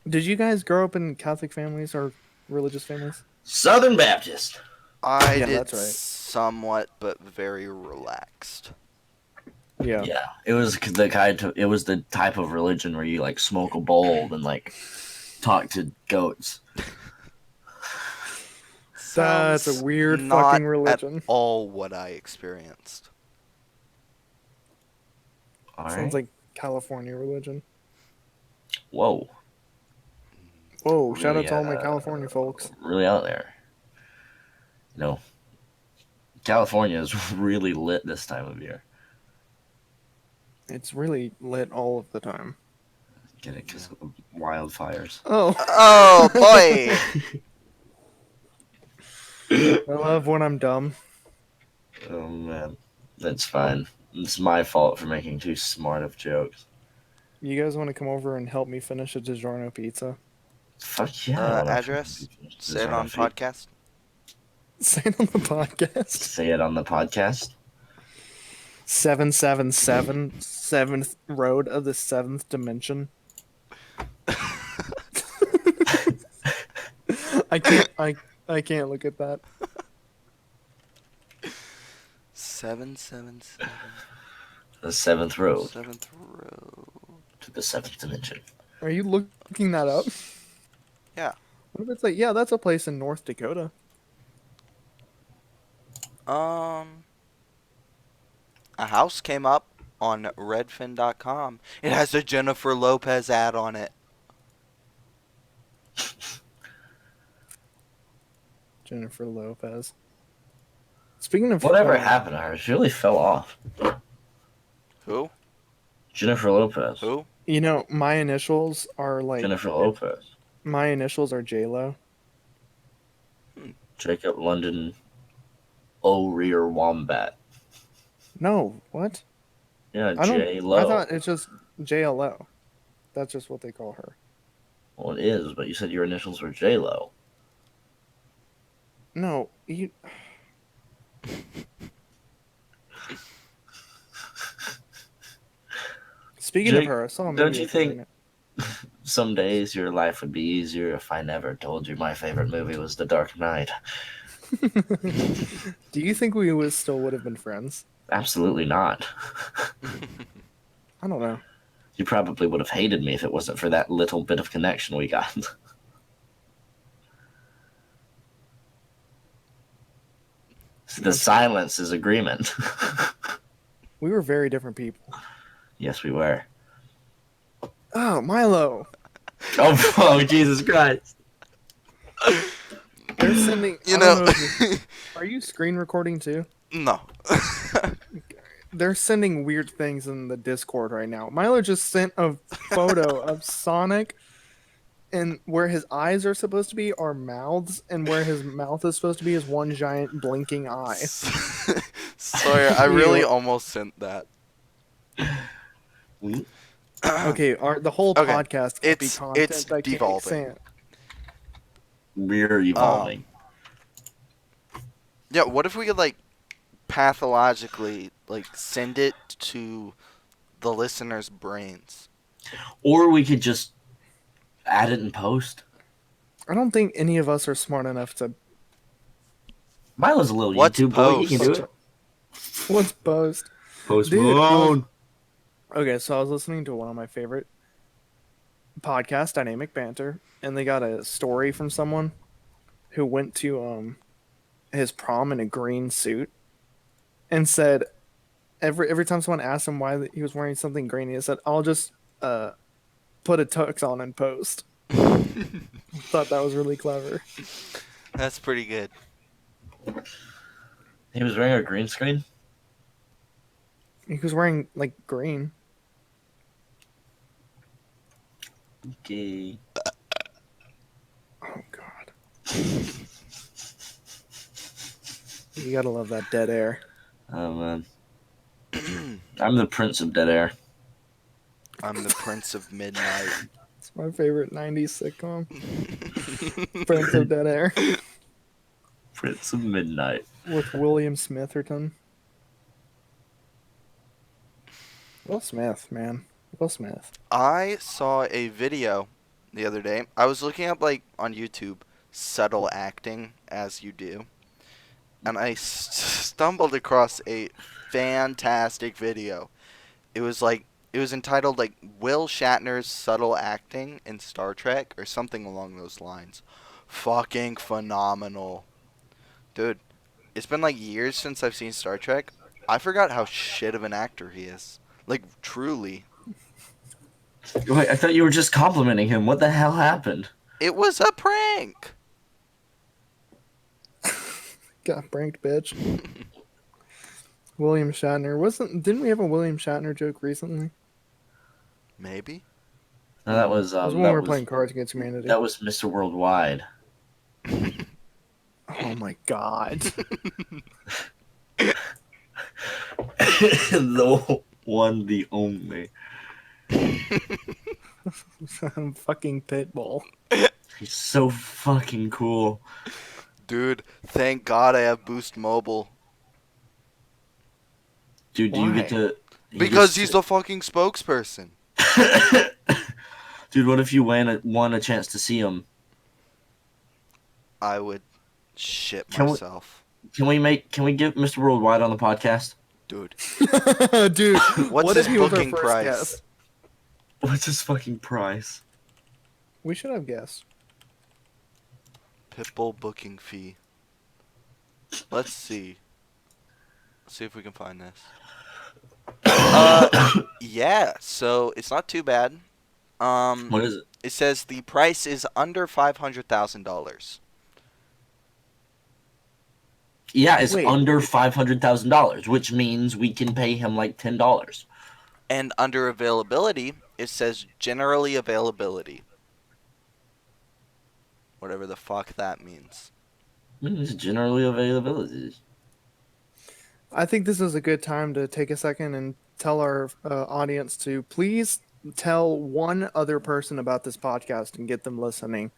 Speaker 1: Did you guys grow up in Catholic families or religious families?
Speaker 2: Southern Baptist.
Speaker 3: I
Speaker 1: Yeah,
Speaker 3: did
Speaker 1: that's right.
Speaker 3: somewhat, but very relaxed.
Speaker 1: Yeah.
Speaker 2: Yeah, it was the type of religion where you like smoke a bowl and like talk to goats.
Speaker 1: That's
Speaker 3: Sounds
Speaker 1: a weird
Speaker 3: not
Speaker 1: fucking religion.
Speaker 3: At all what I experienced.
Speaker 2: All
Speaker 1: Sounds
Speaker 2: right.
Speaker 1: like California religion.
Speaker 2: Whoa,
Speaker 1: Whoa, shout out
Speaker 2: Really,
Speaker 1: to all my California folks.
Speaker 2: really out there. No, California is really lit this time of year.
Speaker 1: It's really lit all of the time.
Speaker 2: Get it? Because of the wildfires.
Speaker 1: Oh,
Speaker 3: Oh boy!
Speaker 1: I love when I'm dumb.
Speaker 2: Oh man, that's fine. It's my fault for making too smart of jokes.
Speaker 1: You guys want to come over and help me finish a DiGiorno pizza?
Speaker 2: Fuck yeah. I wanna
Speaker 3: Address? Say it on podcast.
Speaker 1: Say it on the podcast.
Speaker 2: Say it on the podcast.
Speaker 1: 777 7th Road of the 7th Dimension. I can't look at that.
Speaker 3: 777
Speaker 2: The seventh road
Speaker 3: 7th row.
Speaker 2: to the seventh dimension.
Speaker 1: Are you looking that up?
Speaker 3: Yeah.
Speaker 1: What if it's like, yeah, that's a place in North Dakota.
Speaker 3: A house came up on redfin.com. It has a Jennifer Lopez ad on it.
Speaker 1: Jennifer Lopez. Speaking of
Speaker 2: Whatever happened to her? She really fell off.
Speaker 3: Who?
Speaker 2: Jennifer Lopez.
Speaker 3: Who?
Speaker 1: You know, my initials are like
Speaker 2: Jennifer Lopez.
Speaker 1: my initials are J-Lo.
Speaker 2: Jacob London O'Rear Wombat.
Speaker 1: No, what?
Speaker 2: Yeah,
Speaker 1: I
Speaker 2: J
Speaker 1: don't.
Speaker 2: Lo.
Speaker 1: I thought it's just JLO. That's just what they call her.
Speaker 2: Well, it is, but you said your initials were J Lo.
Speaker 1: No, you. Speaking of
Speaker 2: Jake,
Speaker 1: her, I saw a
Speaker 2: don't
Speaker 1: movie
Speaker 2: you
Speaker 1: of her in
Speaker 2: think-
Speaker 1: it.
Speaker 2: Some days your life would be easier if I never told you my favorite movie was The Dark Knight.
Speaker 1: Do you think we still would have been friends?
Speaker 2: Absolutely not.
Speaker 1: I don't know.
Speaker 2: You probably would have hated me if it wasn't for that little bit of connection we got. The silence is agreement.
Speaker 1: We were very different people.
Speaker 2: Yes, we were.
Speaker 1: Oh, Milo.
Speaker 2: Oh, Jesus Christ.
Speaker 1: They're sending.
Speaker 3: You
Speaker 1: I
Speaker 3: know.
Speaker 1: don't know if you- are you screen recording too?
Speaker 3: No.
Speaker 1: they're sending weird things in the Discord right now. Milo just sent a photo of Sonic, and where his eyes are supposed to be are mouths, and where his mouth is supposed to be is one giant blinking eye.
Speaker 3: Sorry, I really
Speaker 1: Ew.
Speaker 3: almost sent that.
Speaker 1: Okay, the whole
Speaker 3: Okay,
Speaker 1: podcast can't be
Speaker 3: it's
Speaker 1: content that can't be
Speaker 3: devolving.
Speaker 1: sent.
Speaker 2: We're evolving.
Speaker 3: Yeah, what if we could like pathologically like send it to the listeners' brains?
Speaker 2: Or we could just add it in post.
Speaker 1: I don't think any of us are smart enough to.
Speaker 2: Milo's a little
Speaker 3: What's
Speaker 2: YouTube boy. He can do
Speaker 3: post?
Speaker 2: it.
Speaker 1: What's post?
Speaker 2: Post
Speaker 1: Dude,
Speaker 2: Malone.
Speaker 1: Okay, so I was listening to one of my favorite podcasts, Dynamic Banter, and they got a story from someone who went to his prom in a green suit and said every time someone asked him why he was wearing something green, he said, "I'll just put a tux on and post." Thought that was really clever.
Speaker 3: That's pretty good.
Speaker 2: He was wearing a green screen?
Speaker 1: He was wearing like green.
Speaker 2: Okay.
Speaker 1: Oh god. You gotta love that dead air.
Speaker 2: Oh, man. I'm the prince of dead air.
Speaker 3: I'm the Prince of Midnight.
Speaker 1: It's my favorite 90s sitcom. Prince of Dead Air.
Speaker 2: Prince of Midnight.
Speaker 1: With William Smitherton. Will Smith, man. Will Smith.
Speaker 3: I saw a video the other day. I was looking up like on YouTube subtle acting as you do, and I stumbled across a fantastic video. It was entitled like Will Shatner's subtle acting in Star Trek or something along those lines. Fucking phenomenal. Dude, it's been like years since I've seen Star Trek. I forgot how shit of an actor he is. Like truly.
Speaker 2: Wait, I thought you were just complimenting him. What the hell happened?
Speaker 3: It was a prank.
Speaker 1: Got pranked, bitch. William Shatner. Didn't we have a William Shatner joke recently?
Speaker 3: Maybe.
Speaker 2: No, that was
Speaker 1: It was when we were playing Cards Against Humanity.
Speaker 2: That was Mr. Worldwide.
Speaker 1: Oh my god.
Speaker 2: The one, the only.
Speaker 1: Fucking Pitbull.
Speaker 2: He's so fucking cool.
Speaker 3: Dude, thank God I have Boost Mobile.
Speaker 2: Dude, do you get to...
Speaker 3: Because he's the fucking spokesperson.
Speaker 2: Dude, what if you won a chance to see him?
Speaker 3: I would shit
Speaker 2: Can we-
Speaker 3: myself.
Speaker 2: Can we get Mr. Worldwide on the podcast?
Speaker 3: Dude.
Speaker 1: Dude,
Speaker 3: What's
Speaker 1: what
Speaker 3: his
Speaker 1: if he was our
Speaker 3: booking
Speaker 1: first
Speaker 3: price?
Speaker 1: guest?
Speaker 2: What's his fucking price?
Speaker 1: We should have guessed.
Speaker 3: Pitbull booking fee. Let's see. Let's see if we can find this. Yeah, so it's not too bad.
Speaker 2: What is it?
Speaker 3: It says the price is under $500,000.
Speaker 2: Yeah, it's
Speaker 1: Wait.
Speaker 2: under $500,000, which means we can pay him like $10.
Speaker 3: And under availability, it says generally availability. Whatever the fuck that means.
Speaker 2: It's generally availability.
Speaker 1: I think this is a good time to take a second and tell our audience to please tell one other person about this podcast and get them listening.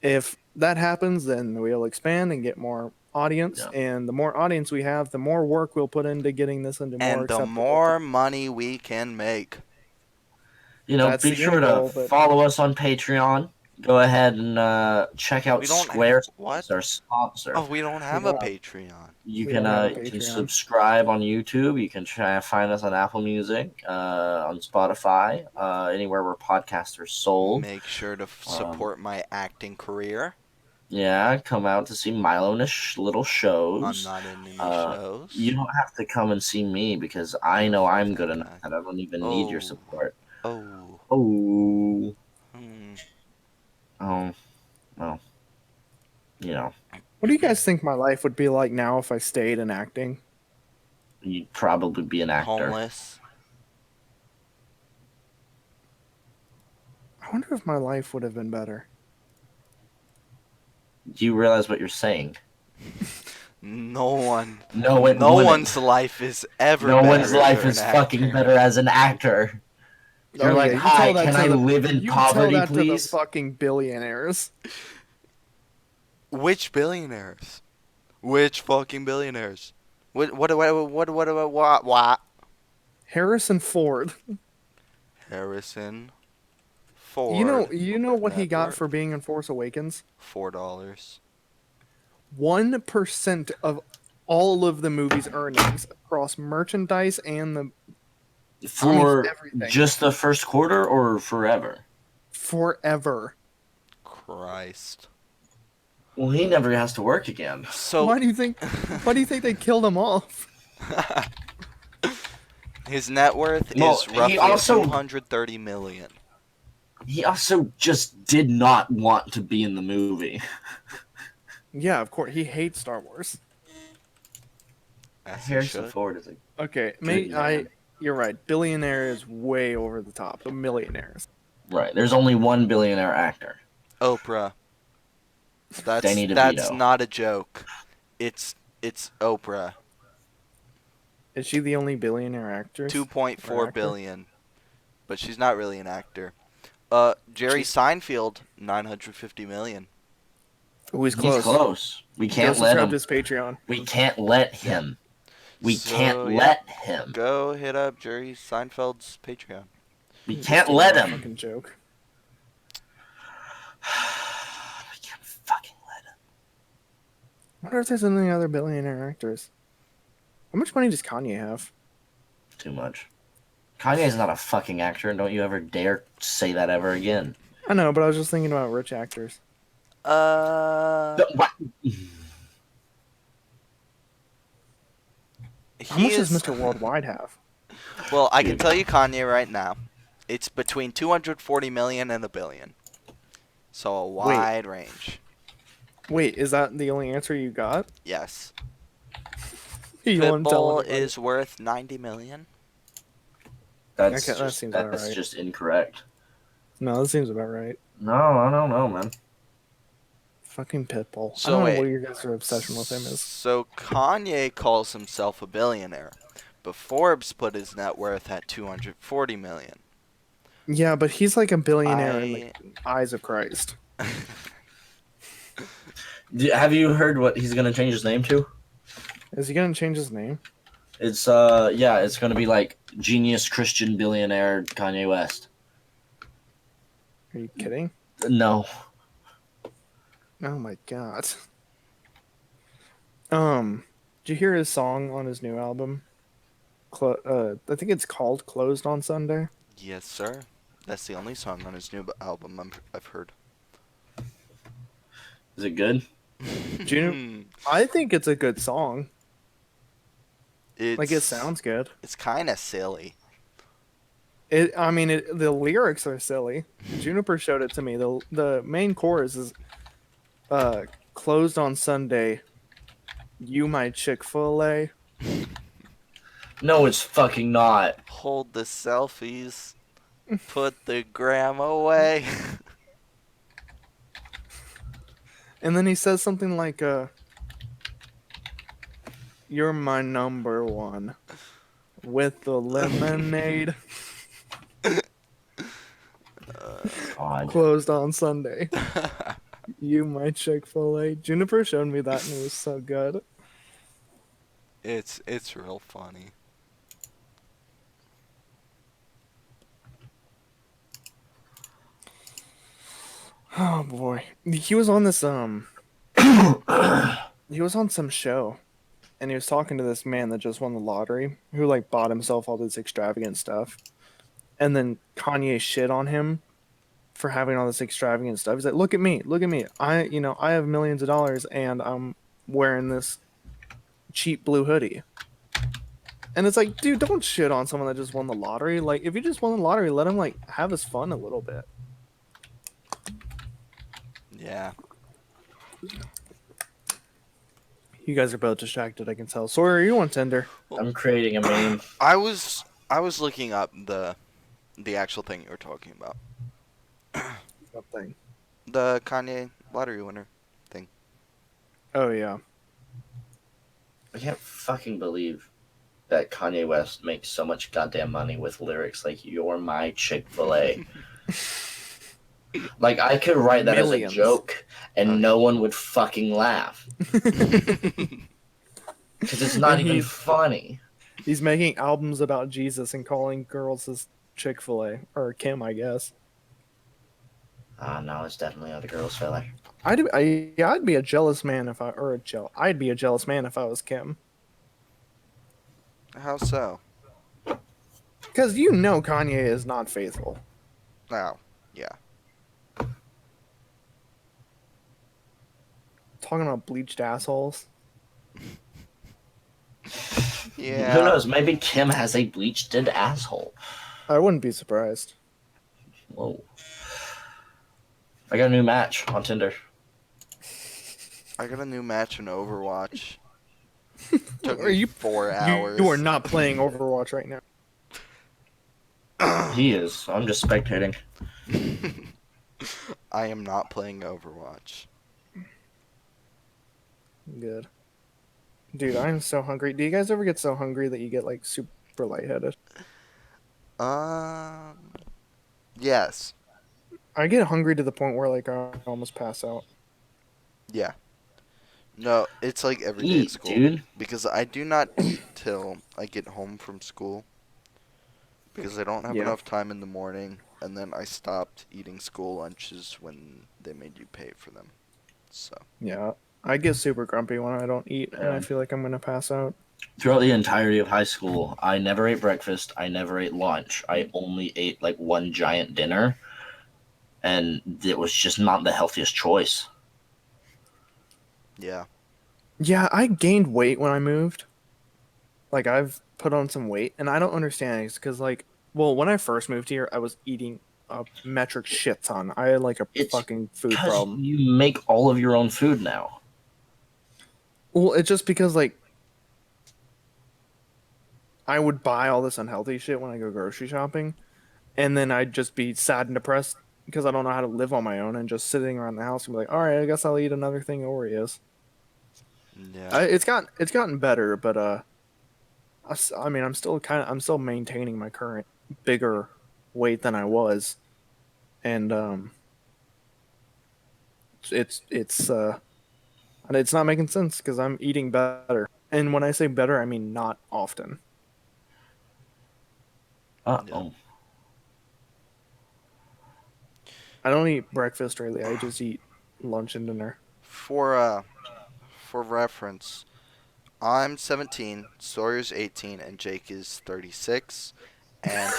Speaker 1: If that happens, then we'll expand and get more audience.
Speaker 2: Yeah.
Speaker 1: And the more audience we have, the more work we'll put into getting this into more
Speaker 3: And the
Speaker 1: acceptable.
Speaker 3: more money we can make.
Speaker 2: You know,
Speaker 1: That's
Speaker 2: be
Speaker 1: the
Speaker 2: sure
Speaker 1: end
Speaker 2: to
Speaker 1: goal, but-
Speaker 2: follow us on Patreon. Go ahead and check out
Speaker 3: We don't
Speaker 2: Square.
Speaker 3: what?
Speaker 2: Our sponsor.
Speaker 3: Oh, we don't have a Patreon.
Speaker 2: You
Speaker 1: we
Speaker 2: can
Speaker 1: don't have a
Speaker 2: you can
Speaker 1: Patreon.
Speaker 2: subscribe on YouTube. You can try and find us on Apple Music, on Spotify, anywhere where podcasts are sold.
Speaker 3: Make sure to support my acting career.
Speaker 2: Yeah, come out to see Milo in his little shows.
Speaker 3: I'm not in any shows.
Speaker 2: You don't have to come and see me because I know I'm good enough that I don't even need your
Speaker 3: Oh.
Speaker 2: support.
Speaker 3: Oh.
Speaker 2: Oh.
Speaker 3: Hmm.
Speaker 2: Oh. Well. You know.
Speaker 1: What do you guys think my life would be like now if I stayed in acting?
Speaker 2: You'd probably be an actor.
Speaker 3: Homeless.
Speaker 1: I wonder if my life would have been better.
Speaker 2: Do you realize what you're saying?
Speaker 3: No one.
Speaker 2: No, it
Speaker 3: No
Speaker 2: wouldn't.
Speaker 3: one's life is ever
Speaker 2: No
Speaker 3: better.
Speaker 2: one's
Speaker 3: if
Speaker 2: life
Speaker 3: they're
Speaker 2: is
Speaker 3: an
Speaker 2: fucking
Speaker 3: actor.
Speaker 2: better as an actor. You're like,
Speaker 1: you
Speaker 2: hi,
Speaker 1: tell that
Speaker 2: can
Speaker 1: to
Speaker 2: I
Speaker 1: the-
Speaker 2: live in
Speaker 1: you
Speaker 2: poverty,
Speaker 1: tell that
Speaker 2: please?
Speaker 1: to the fucking billionaires.
Speaker 3: Which billionaires? Which fucking billionaires? What?
Speaker 1: Harrison Ford.
Speaker 3: Harrison Ford.
Speaker 1: You know what he got
Speaker 3: Network.
Speaker 1: for being in Force Awakens?
Speaker 3: $4.
Speaker 1: 1% of all of the movie's earnings across merchandise and the
Speaker 2: For
Speaker 1: everything.
Speaker 2: just the first quarter or forever?
Speaker 1: forever.
Speaker 3: Christ.
Speaker 2: Well, he never has to work again.
Speaker 3: So
Speaker 1: Why do you think they killed him off?
Speaker 3: his net worth
Speaker 2: Well,
Speaker 3: is
Speaker 2: he
Speaker 3: roughly
Speaker 2: also-
Speaker 3: 230 million.
Speaker 2: He also just did not want to be in the movie.
Speaker 1: Yeah, of course. He hates Star Wars.
Speaker 3: As he
Speaker 2: Harrison
Speaker 3: should.
Speaker 2: Ford is like,
Speaker 1: Okay,
Speaker 2: man.
Speaker 1: you're right. Billionaire is way over the top. The millionaires.
Speaker 2: right. There's only one billionaire actor.
Speaker 3: Oprah.
Speaker 2: Danny
Speaker 3: That's
Speaker 2: DeVito.
Speaker 3: not a joke. It's Oprah.
Speaker 1: Is she the only billionaire actress?
Speaker 3: 2.4
Speaker 1: actor?
Speaker 3: billion. But she's not really an actor. Jerry Seinfeld, 950 million.
Speaker 1: Who is
Speaker 2: He's
Speaker 1: close?
Speaker 2: close. We
Speaker 1: Go
Speaker 2: can't let
Speaker 1: subscribe
Speaker 2: him.
Speaker 1: to his Patreon.
Speaker 2: We can't let him. We
Speaker 3: So,
Speaker 2: can't
Speaker 3: yeah.
Speaker 2: let him.
Speaker 3: Go hit up Jerry Seinfeld's Patreon.
Speaker 2: We can't let him.
Speaker 1: Fucking joke.
Speaker 2: We can't fucking let him.
Speaker 1: I wonder if there's any other billionaire actors. How much money does Kanye have?
Speaker 2: Too much. Kanye's not a fucking actor, and don't you ever dare say that ever again.
Speaker 1: I know, but I was just thinking about rich actors.
Speaker 2: What?
Speaker 1: How much does Mr. Worldwide have?
Speaker 3: Well, I can tell you Kanye right now. It's between 240 million and $1 billion. So a wide range.
Speaker 1: Wait, is that the only answer you got?
Speaker 3: Yes.
Speaker 1: You won't tell
Speaker 3: Pitbull
Speaker 1: anybody.
Speaker 3: is worth 90 million.
Speaker 2: That's
Speaker 1: Okay, that
Speaker 2: just,
Speaker 1: seems about
Speaker 2: that's
Speaker 1: right.
Speaker 2: just incorrect.
Speaker 1: No, that seems about right.
Speaker 2: No, I don't know, man.
Speaker 1: Fucking Pitbull.
Speaker 3: So
Speaker 1: I don't know
Speaker 3: wait.
Speaker 1: what your guys' obsession with him is.
Speaker 3: So Kanye calls himself a billionaire, but Forbes put his net worth at 240 million.
Speaker 1: Yeah, but he's like a billionaire in the eyes of Christ.
Speaker 2: Have you heard what he's gonna change his name to?
Speaker 1: Is he gonna change his name?
Speaker 2: It's yeah, it's gonna be like genius Christian billionaire Kanye West.
Speaker 1: Are you kidding?
Speaker 2: No.
Speaker 1: Oh my god. Did you hear his song on his new album? I think it's called "Closed on Sunday."
Speaker 3: Yes, sir. That's the only song on his new album I've heard.
Speaker 2: Is it good?
Speaker 1: I think it's a good song.
Speaker 3: It's,
Speaker 1: Like, it sounds good.
Speaker 3: It's kind of silly.
Speaker 1: The lyrics are silly. Juniper showed it to me. The main chorus is, "Closed on Sunday, you my Chick-fil-A."
Speaker 2: No, it's fucking not.
Speaker 3: Hold the selfies. Put the gram away.
Speaker 1: And then he says something like, "You're my number one with the lemonade."
Speaker 2: God.
Speaker 1: Closed on Sunday. You my Chick-fil-A. Juniper showed me that and it was so good.
Speaker 3: It's real funny.
Speaker 1: Oh boy. He was on this he was on some show and he was talking to this man that just won the lottery who like bought himself all this extravagant stuff. And then Kanye shit on him for having all this extravagant stuff. He's like, look at me. I have millions of dollars and I'm wearing this cheap blue hoodie. And it's like, dude, don't shit on someone that just won the lottery. Like, if you just won the lottery, let him like have his fun a little bit.
Speaker 3: Yeah.
Speaker 1: You guys are both distracted, I can tell. Sawyer, are you on Tinder?
Speaker 2: I'm creating a meme.
Speaker 3: I was looking up the actual thing you were talking about.
Speaker 1: What thing?
Speaker 3: The Kanye lottery winner thing.
Speaker 1: Oh, yeah.
Speaker 2: I can't fucking believe that Kanye West makes so much goddamn money with lyrics like "You're my Chick-fil-A." Like, I could write that
Speaker 1: Millions.
Speaker 2: as a joke, and no one would fucking laugh. Because it's not
Speaker 1: And
Speaker 2: even funny.
Speaker 1: He's making albums about Jesus and calling girls his Chick-fil-A. Or Kim, I guess.
Speaker 2: No, it's definitely other girls, fella.
Speaker 1: I'd be a jealous man if I'd be a jealous man if I was Kim.
Speaker 3: How so?
Speaker 1: Because you know Kanye is not faithful.
Speaker 3: Oh, yeah.
Speaker 1: Talking about bleached assholes.
Speaker 3: Yeah.
Speaker 2: Who knows? Maybe Kim has a bleached asshole.
Speaker 1: I wouldn't be surprised.
Speaker 2: Whoa. I got a new match on Tinder.
Speaker 3: I got a new match in Overwatch. Took
Speaker 1: Are
Speaker 3: me
Speaker 1: you
Speaker 3: 4 hours.
Speaker 1: You are not playing Overwatch right now.
Speaker 2: He is. I'm just spectating.
Speaker 3: I am not playing Overwatch.
Speaker 1: Good. Dude, I'm so hungry. Do you guys ever get so hungry that you get like super lightheaded?
Speaker 3: Yes.
Speaker 1: I get hungry to the point where like I almost pass out.
Speaker 3: Yeah. No, it's like every day at
Speaker 2: Eat,
Speaker 3: school.
Speaker 2: dude.
Speaker 3: Because I do not eat till I get home from school. Because I don't have
Speaker 1: Yeah.
Speaker 3: enough time in the morning. And then I stopped eating school lunches when they made you pay for them. So.
Speaker 1: Yeah. I get super grumpy when I don't eat and I feel like I'm gonna pass out.
Speaker 2: Throughout the entirety of high school, I never ate breakfast. I never ate lunch. I only ate like one giant dinner. And it was just not the healthiest choice.
Speaker 3: Yeah.
Speaker 1: Yeah, I gained weight when I moved. Like I've put on some weight and I don't understand it because like when I first moved here I was eating a metric shit ton. I had like a
Speaker 2: It's
Speaker 1: fucking food
Speaker 2: Because
Speaker 1: problem.
Speaker 2: you make all of your own food now.
Speaker 1: Well, it's just because like I would buy all this unhealthy shit when I go grocery shopping, and then I'd just be sad and depressed because I don't know how to live on my own and just sitting around the house and be like, all right, I guess I'll eat another thing of Oreos.
Speaker 3: Yeah.
Speaker 1: It's gotten better, but I mean, I'm still maintaining my current bigger weight than I was, and it's not making sense because I'm eating better, and when I say better, I mean not often.
Speaker 2: Uh-oh.
Speaker 1: I don't eat breakfast really. I just eat lunch and dinner.
Speaker 3: For reference, I'm 17, Sawyer's 18, and Jake is 36. And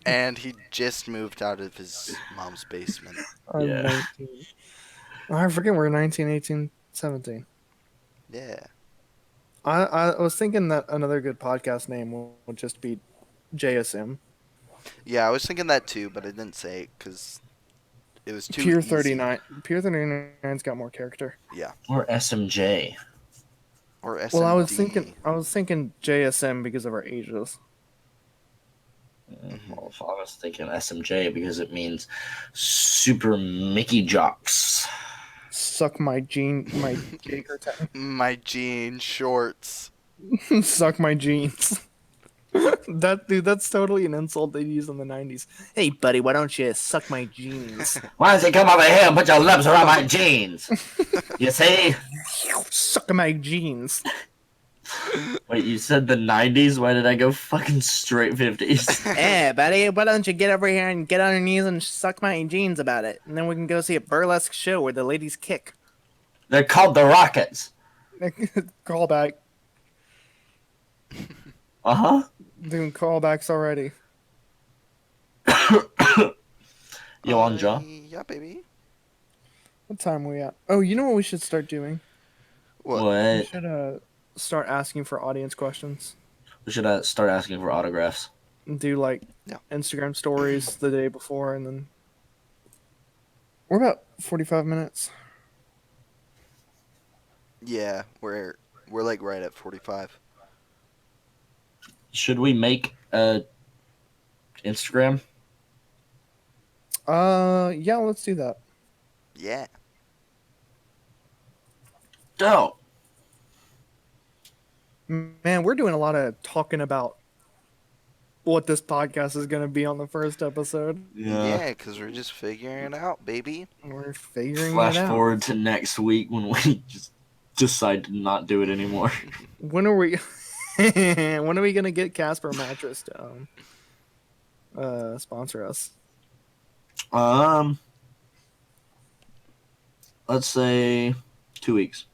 Speaker 3: and he just moved out of his mom's basement.
Speaker 1: I'm
Speaker 2: Yeah.
Speaker 1: 19. I forget we're 19, 18, 17.
Speaker 3: Yeah.
Speaker 1: I was thinking that another good podcast name would just be JSM.
Speaker 3: Yeah, I was thinking that too, but I didn't say it because it was too
Speaker 1: Pier
Speaker 3: easy.
Speaker 1: 39. Pier 39's got more character.
Speaker 3: Yeah.
Speaker 2: Or SMJ.
Speaker 3: Or SMD.
Speaker 1: Well, I was thinking JSM because of our ages.
Speaker 2: Well, if I was thinking SMJ because it means Super Mickey Jocks.
Speaker 1: Suck my Jager tag.
Speaker 3: My jean shorts.
Speaker 1: Suck my jeans. That's totally an insult they used in the 90s. Hey, buddy, why don't you suck my jeans?
Speaker 2: Why don't you come over here and put your lips around my jeans? You see?
Speaker 1: Suck my jeans.
Speaker 2: Wait, you said the 90s? Why did I go fucking straight 50s?
Speaker 1: Hey, buddy, why don't you get over here and get on your knees and suck my jeans about it? And then we can go see a burlesque show where the ladies kick.
Speaker 2: They're called the Rockets.
Speaker 1: Call back.
Speaker 2: Uh-huh.
Speaker 1: Doing callbacks already.
Speaker 2: You on, John?
Speaker 3: Yeah, baby.
Speaker 1: What time are we at? Oh, you know what we should start doing?
Speaker 3: What?
Speaker 1: We should start asking for audience questions.
Speaker 2: We should start asking for autographs.
Speaker 1: And do like Instagram stories the day before, and then we're about 45 minutes.
Speaker 3: Yeah, we're like right at 45.
Speaker 2: Should we make a Instagram?
Speaker 1: Yeah, let's do that.
Speaker 3: Yeah.
Speaker 2: Dope.
Speaker 1: Man, we're doing a lot of talking about what this podcast is going to be on the first episode.
Speaker 3: Yeah, because we're just figuring it out, baby.
Speaker 1: We're figuring
Speaker 2: Flash
Speaker 1: it out.
Speaker 2: forward to next week when we just decide to not do it anymore.
Speaker 1: When are we? When are we gonna get Casper Mattress to sponsor us?
Speaker 2: Um, let's say 2 weeks.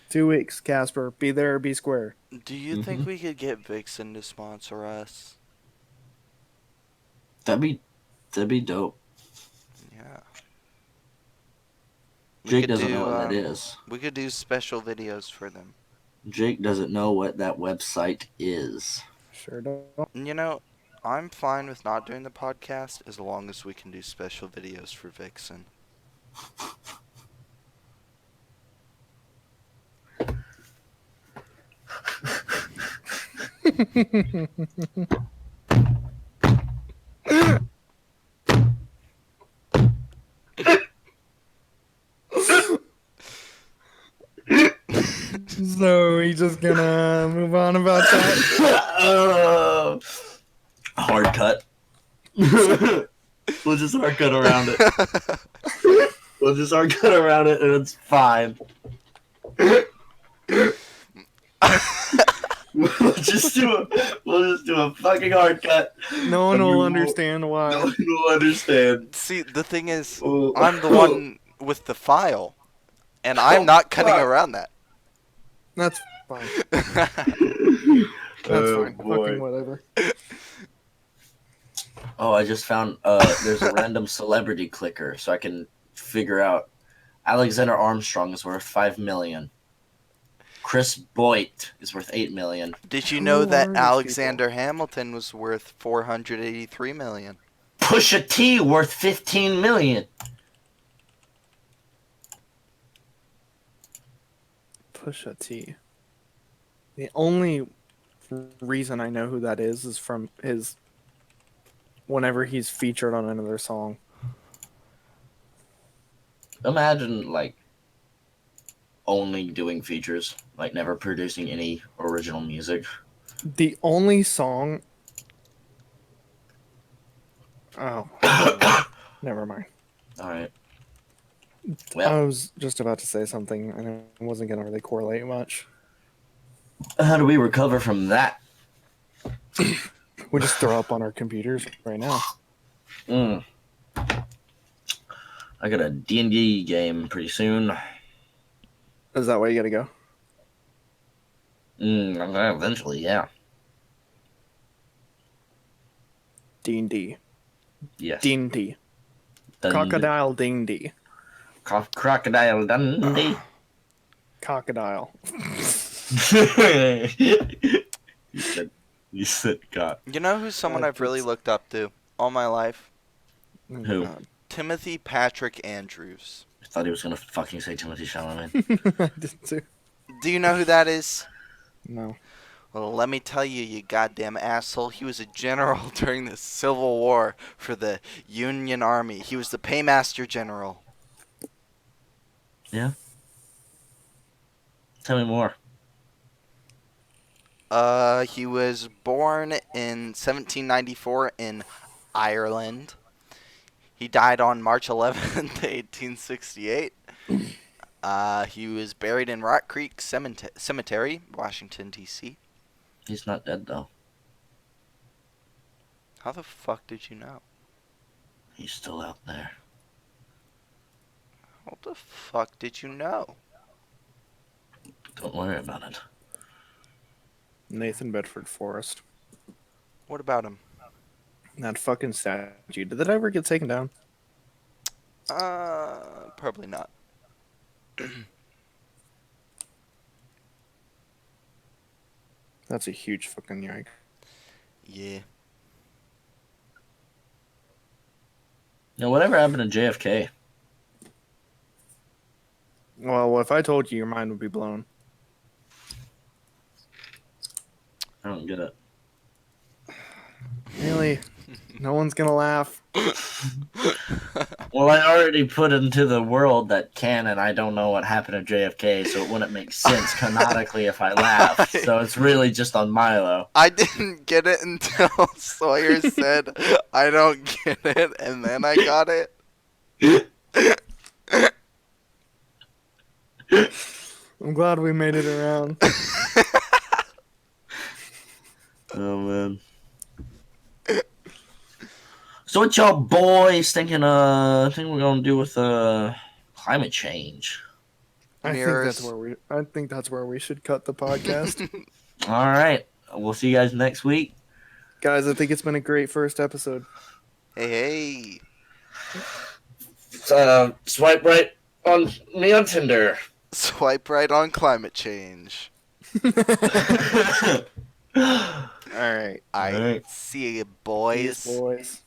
Speaker 1: 2 weeks, Casper. Be there or be square.
Speaker 3: Do you think we could get Vixen to sponsor us?
Speaker 2: That'd be dope.
Speaker 3: Yeah.
Speaker 2: Jake doesn't know what that is.
Speaker 3: We could do special videos for them.
Speaker 2: Jake doesn't know what that website is.
Speaker 1: Sure don't.
Speaker 3: And you know, I'm fine with not doing the podcast as long as we can do special videos for Vixen.
Speaker 1: So we just gonna move on about that.
Speaker 2: Hard cut. We'll just hard cut around it. We'll just hard cut around it, and it's fine. We'll just do a fucking hard cut.
Speaker 1: No one will understand why.
Speaker 2: No one will understand.
Speaker 3: See, the thing is,
Speaker 2: Oh.
Speaker 3: I'm the one with the file, and I'm not cutting around that.
Speaker 1: That's fine.
Speaker 2: That's
Speaker 1: Fine. Fucking whatever.
Speaker 2: Oh, I just found there's a random celebrity clicker, so I can figure out Alexander Armstrong is worth $5 million. Chris Boyd is worth $8 million.
Speaker 3: Did you
Speaker 1: Who
Speaker 3: know
Speaker 1: are
Speaker 3: that
Speaker 1: these
Speaker 3: Alexander Hamilton was worth $483 million?
Speaker 2: Pusha T worth $15 million.
Speaker 1: Pusha T. The only reason I know who that is from his whenever he's featured on another song.
Speaker 2: Imagine like only doing features, like never producing any original music.
Speaker 1: The only song. Oh, never mind.
Speaker 2: All right.
Speaker 1: I
Speaker 2: Well,
Speaker 1: was just about to say something, and I wasn't gonna really correlate much.
Speaker 2: how do we recover from that?
Speaker 1: We just throw up on our computers right now.
Speaker 2: I got a D&D game pretty soon.
Speaker 1: Is that why you gotta go?
Speaker 2: Eventually, yeah.
Speaker 1: D&D.
Speaker 2: Yes.
Speaker 1: D&D.
Speaker 2: Dundee.
Speaker 1: Crocodile Ding-D.
Speaker 2: Crocodile Dundee.
Speaker 1: Crocodile.
Speaker 2: you said God.
Speaker 3: You know who's someone I've really looked up to all my life?
Speaker 1: Oh,
Speaker 2: Who?
Speaker 1: God.
Speaker 3: Timothy Patrick Andrews.
Speaker 2: I thought he was gonna fucking say Timothy Chalamet.
Speaker 1: I did too.
Speaker 3: Do you know who that is?
Speaker 1: No.
Speaker 3: Well, let me tell you, you goddamn asshole. He was a general during the Civil War for the Union Army. He was the paymaster general.
Speaker 2: Yeah. Tell me more.
Speaker 3: He was born in 1794 in Ireland. He died on March 11th, 1868. He was buried in Rock Creek Cemetery, Washington, D.C.
Speaker 2: He's not dead though.
Speaker 3: How the fuck did you know?
Speaker 2: He's still out there.
Speaker 3: How the fuck did you know?
Speaker 2: Don't worry about it.
Speaker 1: Nathan Bedford Forrest.
Speaker 3: What about him?
Speaker 1: That fucking statue. Did that ever get taken down?
Speaker 3: Probably not.
Speaker 1: That's a huge fucking yike.
Speaker 3: Yeah.
Speaker 2: Now, whatever happened to JFK?
Speaker 1: Well, if I told you, your mind would be blown.
Speaker 2: I don't get it.
Speaker 1: Really? No one's gonna laugh.
Speaker 2: Well, I already put into the world that canon I don't know what happened to JFK, so it wouldn't make sense canonically if I laughed. So it's really just on Milo.
Speaker 3: I didn't get it until Sawyer said, I don't get it, and then I got it.
Speaker 1: I'm glad we made it around.
Speaker 2: Oh, man. So what y'all boys think we're gonna do with climate change?
Speaker 1: I
Speaker 3: Mirrors.
Speaker 1: think that's where we should cut the podcast.
Speaker 2: All right, we'll see you guys next week.
Speaker 1: Guys, I think it's been a great first episode.
Speaker 3: Hey.
Speaker 2: Swipe right on me on Tinder.
Speaker 3: Swipe right on climate change.
Speaker 1: All right.
Speaker 3: I
Speaker 2: Alright.
Speaker 3: see you, boys.
Speaker 1: Peace, boys.